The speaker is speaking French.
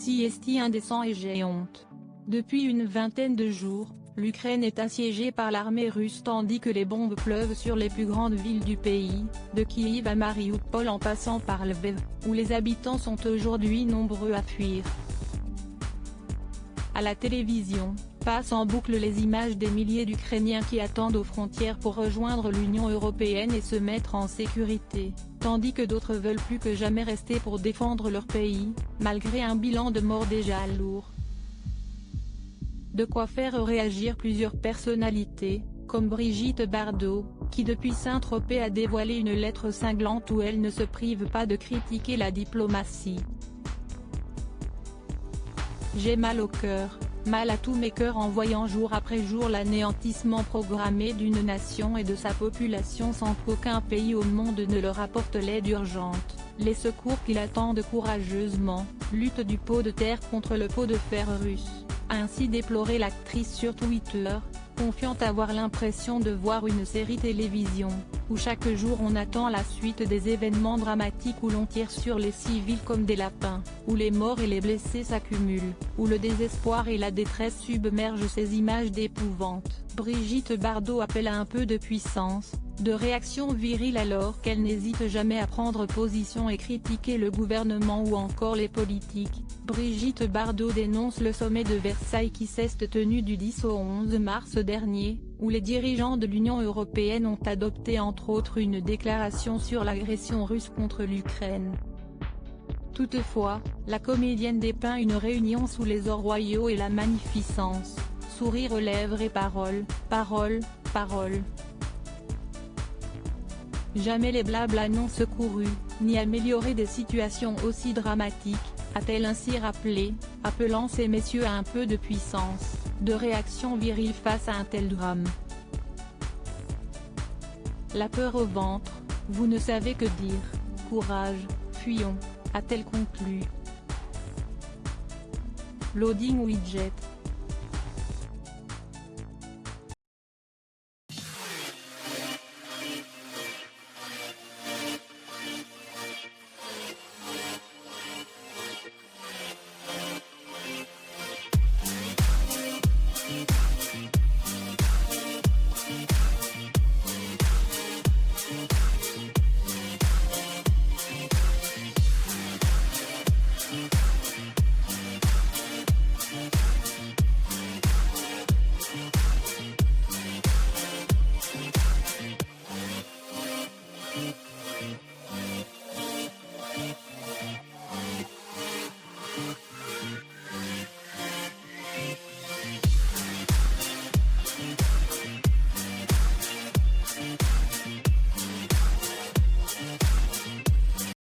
Si est indécent et j'ai honte. Depuis une vingtaine de jours, l'Ukraine est assiégée par l'armée russe tandis que les bombes pleuvent sur les plus grandes villes du pays, de Kiev à Mariupol en passant par Lviv, où les habitants sont aujourd'hui nombreux à fuir. À la télévision, passent en boucle les images des milliers d'Ukrainiens qui attendent aux frontières pour rejoindre l'Union européenne et se mettre en sécurité, tandis que d'autres veulent plus que jamais rester pour défendre leur pays, malgré un bilan de morts déjà lourd. De quoi faire réagir plusieurs personnalités, comme Brigitte Bardot, qui depuis Saint-Tropez a dévoilé une lettre cinglante où elle ne se prive pas de critiquer la diplomatie. J'ai mal au cœur, mal à tous mes cœurs en voyant jour après jour l'anéantissement programmé d'une nation et de sa population sans qu'aucun pays au monde ne leur apporte l'aide urgente, les secours qu'ils attendent courageusement, lutte du pot de terre contre le pot de fer russe, a ainsi déploré l'actrice sur Twitter, confiante avoir l'impression de voir une série télévision, où chaque jour on attend la suite des événements dramatiques où l'on tire sur les civils comme des lapins, où les morts et les blessés s'accumulent, où le désespoir et la détresse submergent ces images d'épouvante. Brigitte Bardot appelle à un peu de puissance, de réaction virile alors qu'elle n'hésite jamais à prendre position et critiquer le gouvernement ou encore les politiques. Brigitte Bardot dénonce le sommet de Versailles qui s'est tenu du 10 au 11 mars dernier, où les dirigeants de l'Union européenne ont adopté entre autres une déclaration sur l'agression russe contre l'Ukraine. Toutefois, la comédienne dépeint une réunion sous les ors royaux et la magnificence, sourire aux lèvres et paroles, paroles, paroles. Jamais les blablas n'ont secouru, ni amélioré des situations aussi dramatiques, a-t-elle ainsi rappelé, appelant ces messieurs à un peu de puissance, de réaction virile face à un tel drame. La peur au ventre, vous ne savez que dire, courage, fuyons, a-t-elle conclu. Loading widget.